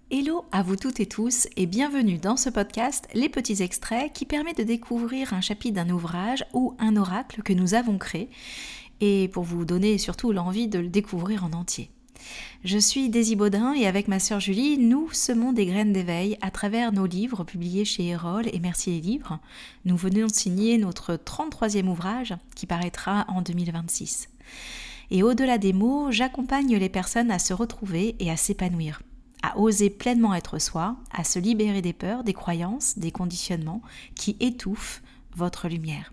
Hello à vous toutes et tous et bienvenue dans ce podcast Les Petits Extraits qui permet de découvrir un chapitre d'un ouvrage ou un oracle que nous avons créé et pour vous donner surtout l'envie de le découvrir en entier. Je suis Daisy Baudin et avec ma sœur Julie, nous semons des graines d'éveil à travers nos livres publiés chez Erol et Merci les Livres. Nous venons de signer notre 33e ouvrage qui paraîtra en 2026. Et au-delà des mots, j'accompagne les personnes à se retrouver et à s'épanouir, à oser pleinement être soi, à se libérer des peurs, des croyances, des conditionnements qui étouffent votre lumière.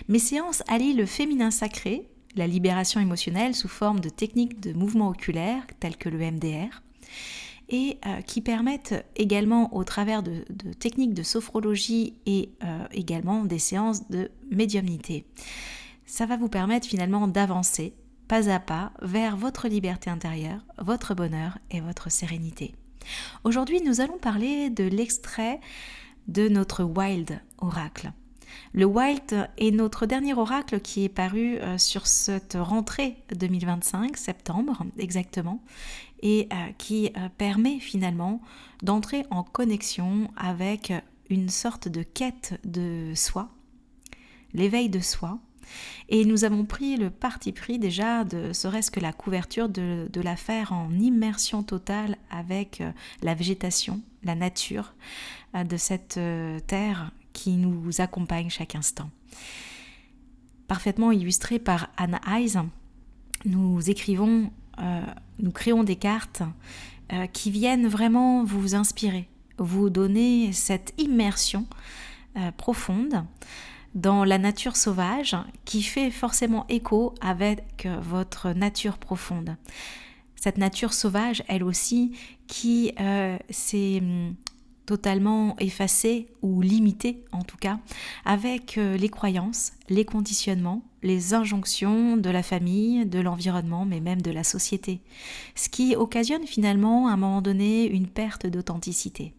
Mes séances allient le féminin sacré, la libération émotionnelle sous forme de techniques de mouvement oculaire telles que le MDR, et qui permettent également au travers de techniques de sophrologie et également des séances de médiumnité. Ça va vous permettre finalement d'avancer pas à pas vers votre liberté intérieure, votre bonheur et votre sérénité. Aujourd'hui, nous allons parler de l'extrait de notre Wild Oracle. Le Wild est notre dernier oracle qui est paru sur cette rentrée 2025, septembre exactement, et qui permet finalement d'entrer en connexion avec une sorte de quête de soi, l'éveil de soi. Et nous avons pris le parti pris déjà de serait-ce que la couverture de la faire en immersion totale avec la végétation, la nature de cette terre qui nous accompagne chaque instant. Parfaitement illustré par Anna Eyes, nous créons des cartes qui viennent vraiment vous inspirer, vous donner cette immersion profonde dans la nature sauvage qui fait forcément écho avec votre nature profonde. Cette nature sauvage, elle aussi, qui s'est totalement effacée ou limitée en tout cas, avec les croyances, les conditionnements, les injonctions de la famille, de l'environnement, mais même de la société. Ce qui occasionne finalement à un moment donné une perte d'authenticité.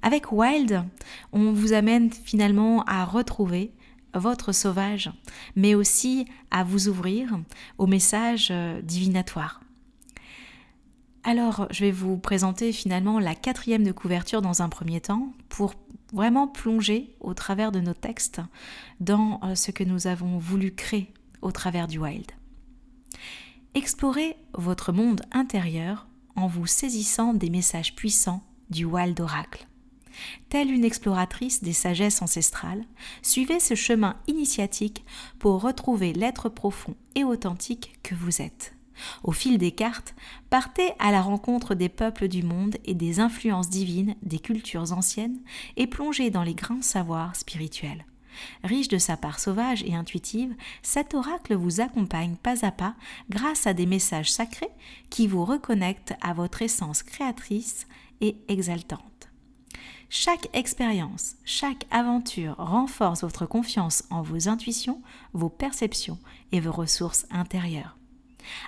Avec Wild, on vous amène finalement à retrouver votre sauvage, mais aussi à vous ouvrir au message divinatoire. Alors, je vais vous présenter finalement la 4e de couverture dans un premier temps pour vraiment plonger au travers de nos textes dans ce que nous avons voulu créer au travers du Wild. Explorez votre monde intérieur en vous saisissant des messages puissants du Wild Oracle. Telle une exploratrice des sagesses ancestrales, suivez ce chemin initiatique pour retrouver l'être profond et authentique que vous êtes. Au fil des cartes, partez à la rencontre des peuples du monde et des influences divines des cultures anciennes et plongez dans les grands savoirs spirituels. Riche de sa part sauvage et intuitive, cet oracle vous accompagne pas à pas grâce à des messages sacrés qui vous reconnectent à votre essence créatrice et exaltante. Chaque expérience, chaque aventure renforce votre confiance en vos intuitions, vos perceptions et vos ressources intérieures.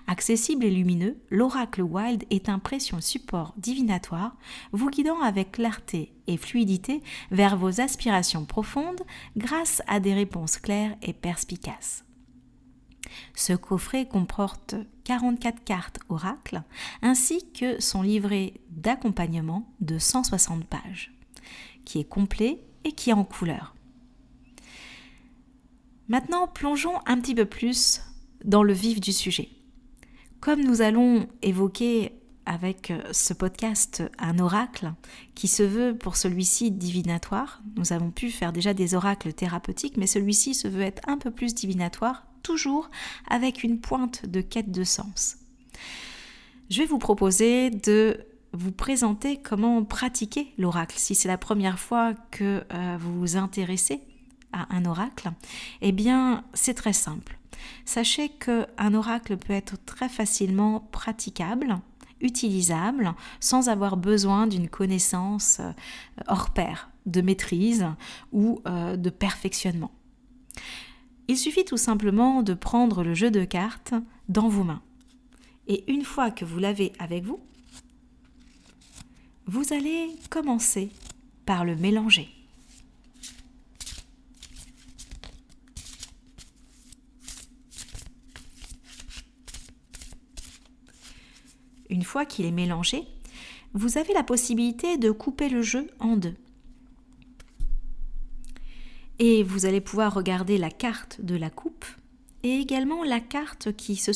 Accessible et lumineux, l'oracle Wild est un précieux support divinatoire, vous guidant avec clarté et fluidité vers vos aspirations profondes grâce à des réponses claires et perspicaces. Ce coffret comporte 44 cartes oracles ainsi que son livret d'accompagnement de 160 pages. Qui est complet et qui est en couleur. Maintenant, plongeons un petit peu plus dans le vif du sujet. Comme nous allons évoquer avec ce podcast un oracle qui se veut pour celui-ci divinatoire, nous avons pu faire déjà des oracles thérapeutiques, mais celui-ci se veut être un peu plus divinatoire, toujours avec une pointe de quête de sens. Je vais vous proposer de vous présenter comment pratiquer l'oracle. Si c'est la première fois que vous vous intéressez à un oracle, eh bien c'est très simple. Sachez qu'un oracle peut être très facilement praticable, utilisable, sans avoir besoin d'une connaissance hors pair, de maîtrise ou de perfectionnement. Il suffit tout simplement de prendre le jeu de cartes dans vos mains. Et une fois que vous l'avez avec vous, vous allez commencer par le mélanger. Une fois qu'il est mélangé, vous avez la possibilité de couper le jeu en deux. Et vous allez pouvoir regarder la carte de la coupe et également la carte qui se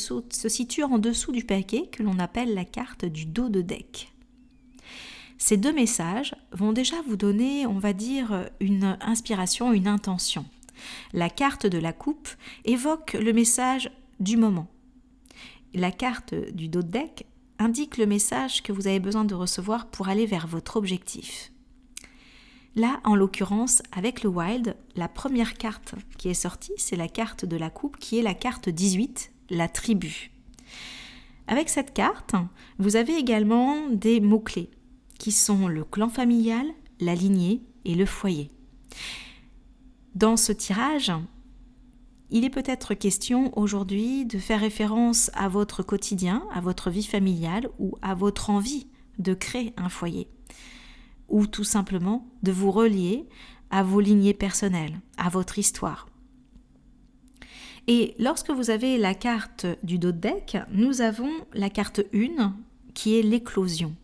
situe en dessous du paquet que l'on appelle la carte du dos de deck. Ces deux messages vont déjà vous donner, on va dire, une inspiration, une intention. La carte de la coupe évoque le message du moment. La carte du dos de deck indique le message que vous avez besoin de recevoir pour aller vers votre objectif. Là, en l'occurrence, avec le Wild, la première carte qui est sortie, c'est la carte de la coupe qui est la carte 18, la tribu. Avec cette carte, vous avez également des mots-clés qui sont le clan familial, la lignée et le foyer. Dans ce tirage, il est peut-être question aujourd'hui de faire référence à votre quotidien, à votre vie familiale ou à votre envie de créer un foyer. Ou tout simplement de vous relier à vos lignées personnelles, à votre histoire. Et lorsque vous avez la carte du dos de deck, nous avons la carte 1 qui est l'éclosion.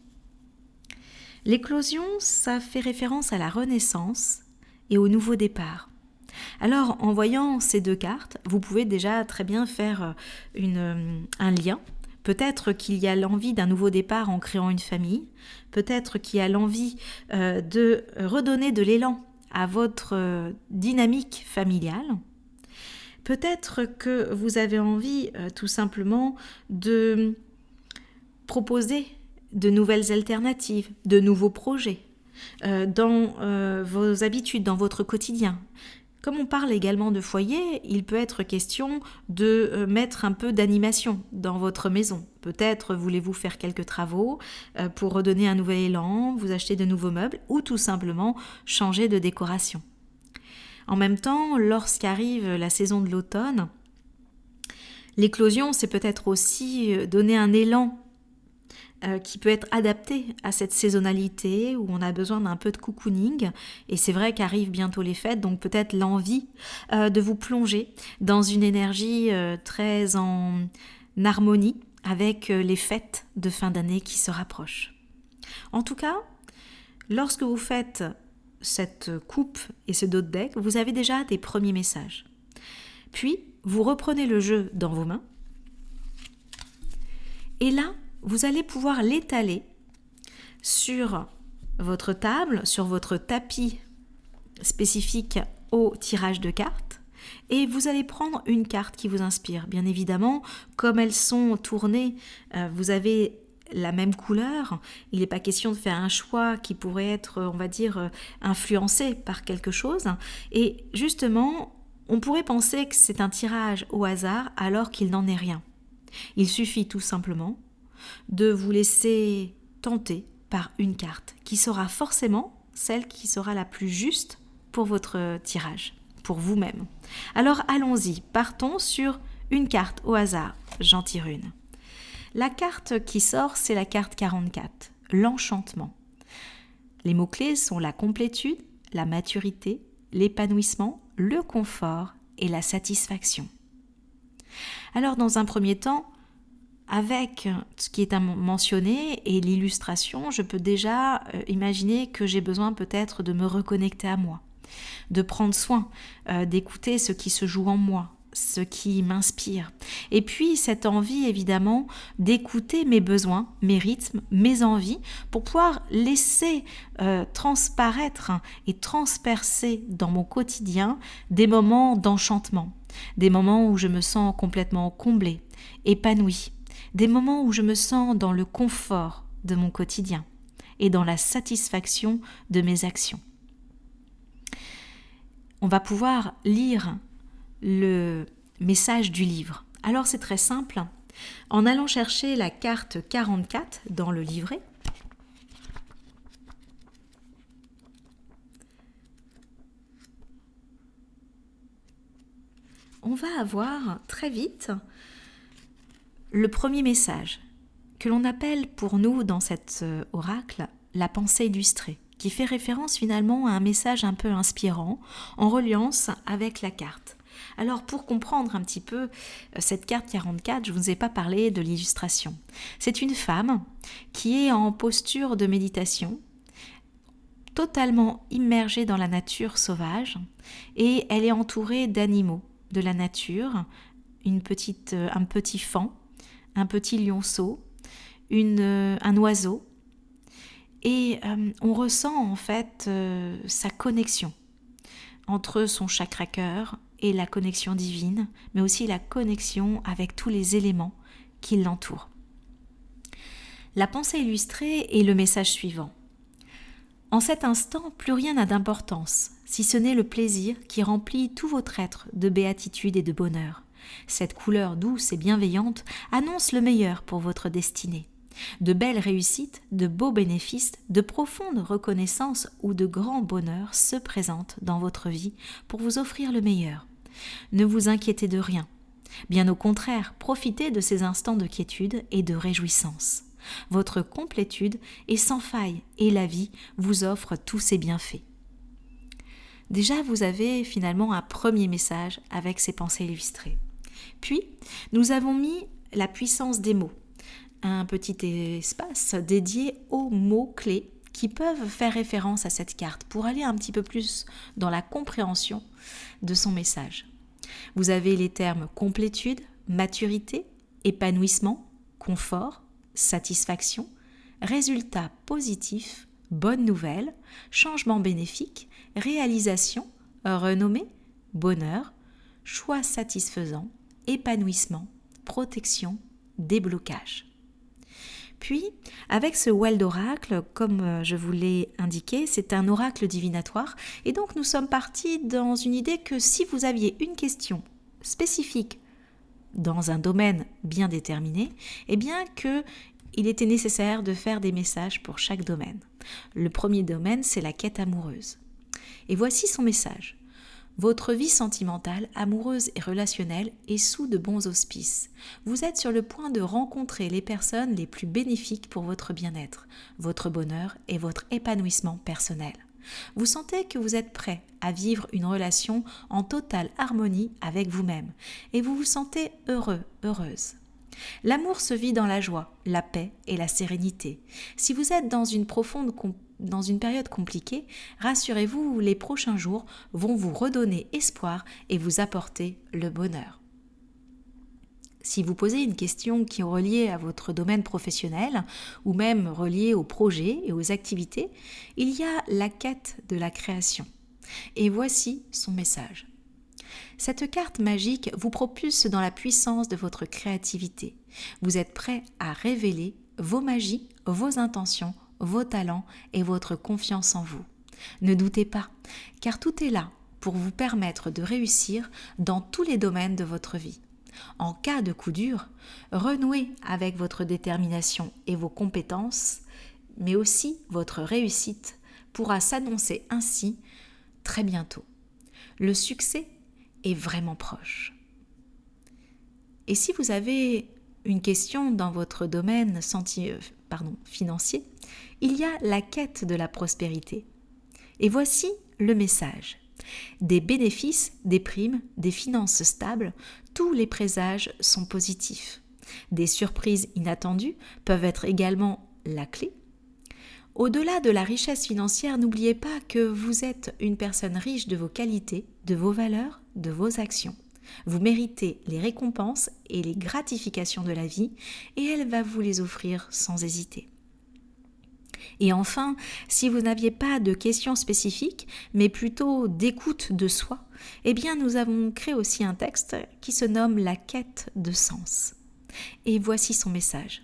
L'éclosion, ça fait référence à la renaissance et au nouveau départ. Alors, en voyant ces deux cartes, vous pouvez déjà très bien faire un lien. Peut-être qu'il y a l'envie d'un nouveau départ en créant une famille. Peut-être qu'il y a l'envie de redonner de l'élan à votre dynamique familiale. Peut-être que vous avez envie tout simplement de proposer de nouvelles alternatives, de nouveaux projets dans vos habitudes, dans votre quotidien. Comme on parle également de foyer, il peut être question de mettre un peu d'animation dans votre maison. Peut-être voulez-vous faire quelques travaux pour redonner un nouvel élan, vous acheter de nouveaux meubles ou tout simplement changer de décoration. En même temps, lorsqu'arrive la saison de l'automne, l'éclosion, c'est peut-être aussi donner un élan qui peut être adapté à cette saisonnalité où on a besoin d'un peu de cocooning. Et c'est vrai qu'arrivent bientôt les fêtes, donc peut-être l'envie de vous plonger dans une énergie très en harmonie avec les fêtes de fin d'année qui se rapprochent. En tout cas, lorsque vous faites cette coupe et ce dos de deck, vous avez déjà des premiers messages. Puis, vous reprenez le jeu dans vos mains. Et là, vous allez pouvoir l'étaler sur votre table, sur votre tapis spécifique au tirage de cartes et vous allez prendre une carte qui vous inspire. Bien évidemment, comme elles sont tournées, vous avez la même couleur. Il n'est pas question de faire un choix qui pourrait être, on va dire, influencé par quelque chose. Et justement, on pourrait penser que c'est un tirage au hasard alors qu'il n'en est rien. Il suffit tout simplement de vous laisser tenter par une carte qui sera forcément celle qui sera la plus juste pour votre tirage, pour vous-même. Alors allons-y, partons sur une carte au hasard. J'en tire une. La carte qui sort, c'est la carte 44, l'enchantement. Les mots-clés sont la complétude, la maturité, l'épanouissement, le confort et la satisfaction. Alors dans un premier temps, avec ce qui est mentionné et l'illustration, je peux déjà imaginer que j'ai besoin peut-être de me reconnecter à moi, de prendre soin, d'écouter ce qui se joue en moi, ce qui m'inspire. Et puis cette envie évidemment d'écouter mes besoins, mes rythmes, mes envies pour pouvoir laisser transparaître et transpercer dans mon quotidien des moments d'enchantement, des moments où je me sens complètement comblée, épanouie, des moments où je me sens dans le confort de mon quotidien et dans la satisfaction de mes actions. On va pouvoir lire le message du livre. Alors c'est très simple. En allant chercher la carte 44 dans le livret, on va avoir très vite le premier message que l'on appelle pour nous dans cet oracle la pensée illustrée, qui fait référence finalement à un message un peu inspirant en reliance avec la carte. Alors pour comprendre un petit peu cette carte 44, je ne vous ai pas parlé de l'illustration. C'est une femme qui est en posture de méditation, totalement immergée dans la nature sauvage, et elle est entourée d'animaux de la nature, un petit faon, un petit lionceau, un oiseau, et on ressent en fait sa connexion entre son chakra cœur et la connexion divine, mais aussi la connexion avec tous les éléments qui l'entourent. La pensée illustrée est le message suivant. En cet instant, plus rien n'a d'importance, si ce n'est le plaisir qui remplit tout votre être de béatitude et de bonheur. Cette couleur douce et bienveillante annonce le meilleur pour votre destinée. De belles réussites, de beaux bénéfices, de profondes reconnaissances ou de grands bonheurs se présentent dans votre vie pour vous offrir le meilleur. Ne vous inquiétez de rien. Bien au contraire, profitez de ces instants de quiétude et de réjouissance. Votre complétude est sans faille et la vie vous offre tous ses bienfaits. Déjà, vous avez finalement un premier message avec ces pensées illustrées. Puis, nous avons mis la puissance des mots, un petit espace dédié aux mots-clés qui peuvent faire référence à cette carte pour aller un petit peu plus dans la compréhension de son message. Vous avez les termes complétude, maturité, épanouissement, confort, satisfaction, résultat positif, bonne nouvelle, changement bénéfique, réalisation, renommée, bonheur, choix satisfaisant, épanouissement, protection, déblocage. Puis, avec ce well d'oracle, comme je vous l'ai indiqué, c'est un oracle divinatoire et donc nous sommes partis dans une idée que si vous aviez une question spécifique dans un domaine bien déterminé, eh bien qu'il était nécessaire de faire des messages pour chaque domaine. Le premier domaine, c'est la quête amoureuse. Et voici son message. Votre vie sentimentale, amoureuse et relationnelle est sous de bons auspices. Vous êtes sur le point de rencontrer les personnes les plus bénéfiques pour votre bien-être, votre bonheur et votre épanouissement personnel. Vous sentez que vous êtes prêt à vivre une relation en totale harmonie avec vous-même et vous vous sentez heureux, heureuse. L'amour se vit dans la joie, la paix et la sérénité. Si vous êtes dans une période compliquée, rassurez-vous, les prochains jours vont vous redonner espoir et vous apporter le bonheur. Si vous posez une question qui est reliée à votre domaine professionnel ou même reliée aux projets et aux activités, il y a la quête de la création. Et voici son message. Cette carte magique vous propulse dans la puissance de votre créativité. Vous êtes prêt à révéler vos magies, vos intentions, vos talents et votre confiance en vous. Ne doutez pas, car tout est là pour vous permettre de réussir dans tous les domaines de votre vie. En cas de coup dur, renouez avec votre détermination et vos compétences, mais aussi votre réussite pourra s'annoncer ainsi très bientôt. Le succès est vraiment proche. Et si vous avez une question dans votre domaine financier, il y a la quête de la prospérité. Et voici le message. Des bénéfices, des primes, des finances stables, tous les présages sont positifs. Des surprises inattendues peuvent être également la clé. Au-delà de la richesse financière, n'oubliez pas que vous êtes une personne riche de vos qualités, de vos valeurs, de vos actions. Vous méritez les récompenses et les gratifications de la vie et elle va vous les offrir sans hésiter. Et enfin, si vous n'aviez pas de questions spécifiques, mais plutôt d'écoute de soi, eh bien nous avons créé aussi un texte qui se nomme « La quête de sens ». Et voici son message.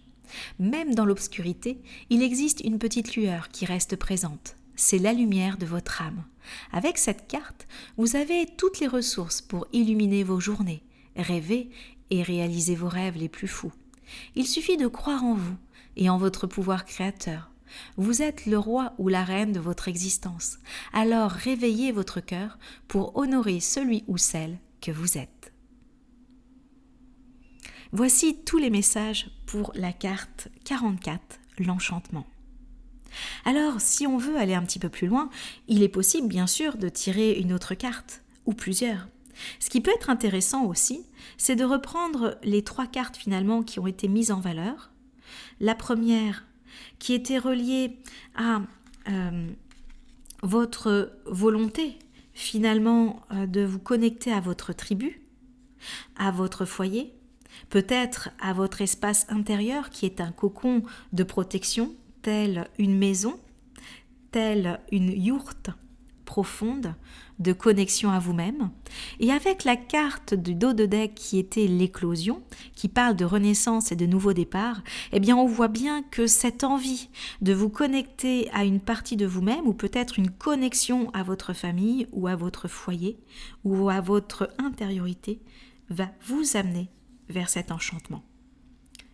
Même dans l'obscurité, il existe une petite lueur qui reste présente. C'est la lumière de votre âme. Avec cette carte, vous avez toutes les ressources pour illuminer vos journées, rêver et réaliser vos rêves les plus fous. Il suffit de croire en vous et en votre pouvoir créateur. Vous êtes le roi ou la reine de votre existence. Alors réveillez votre cœur pour honorer celui ou celle que vous êtes. Voici tous les messages pour la carte 44, l'enchantement. Alors, si on veut aller un petit peu plus loin, il est possible bien sûr de tirer une autre carte, ou plusieurs. Ce qui peut être intéressant aussi, c'est de reprendre les 3 cartes finalement qui ont été mises en valeur. La première qui était reliée à votre volonté finalement de vous connecter à votre tribu, à votre foyer, peut-être à votre espace intérieur qui est un cocon de protection, telle une maison, telle une yourte profonde de connexion à vous-même. Et avec la carte du dos de deck qui était l'éclosion, qui parle de renaissance et de nouveau départ, eh bien on voit bien que cette envie de vous connecter à une partie de vous-même, ou peut-être une connexion à votre famille, ou à votre foyer, ou à votre intériorité, va vous amener vers cet enchantement.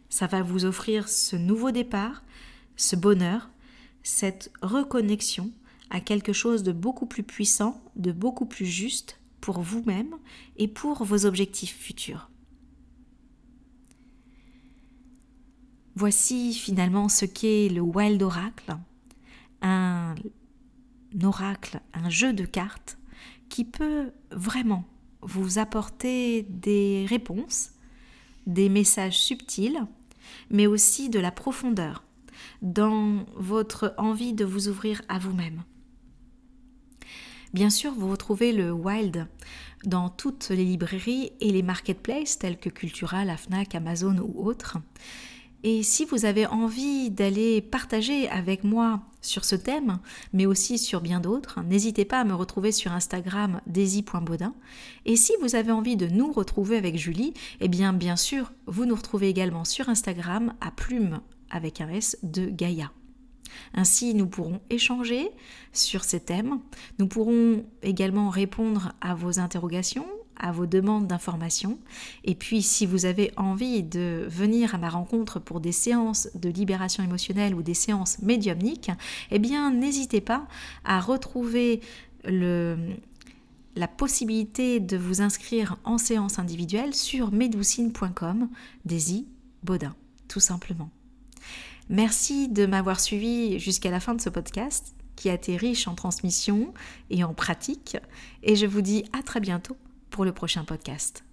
Ça va vous offrir ce nouveau départ, ce bonheur, cette reconnexion à quelque chose de beaucoup plus puissant, de beaucoup plus juste pour vous-même et pour vos objectifs futurs. Voici finalement ce qu'est le Wild Oracle, un oracle, un jeu de cartes qui peut vraiment vous apporter des réponses, des messages subtils, mais aussi de la profondeur dans votre envie de vous ouvrir à vous-même. Bien sûr, vous retrouvez le Wild dans toutes les librairies et les marketplaces tels que Cultura, la Fnac, Amazon ou autres. Et si vous avez envie d'aller partager avec moi sur ce thème, mais aussi sur bien d'autres, n'hésitez pas à me retrouver sur Instagram daisy.baudin. Et si vous avez envie de nous retrouver avec Julie, eh bien sûr, vous nous retrouvez également sur Instagram à plume avec un S de Gaïa. Ainsi, nous pourrons échanger sur ces thèmes, nous pourrons également répondre à vos interrogations, à vos demandes d'informations. Et puis, si vous avez envie de venir à ma rencontre pour des séances de libération émotionnelle ou des séances médiumniques, eh bien, n'hésitez pas à retrouver la possibilité de vous inscrire en séance individuelle sur medoucine.com, Daisy Baudin, tout simplement. Merci de m'avoir suivi jusqu'à la fin de ce podcast qui a été riche en transmission et en pratique. Et je vous dis à très bientôt pour le prochain podcast.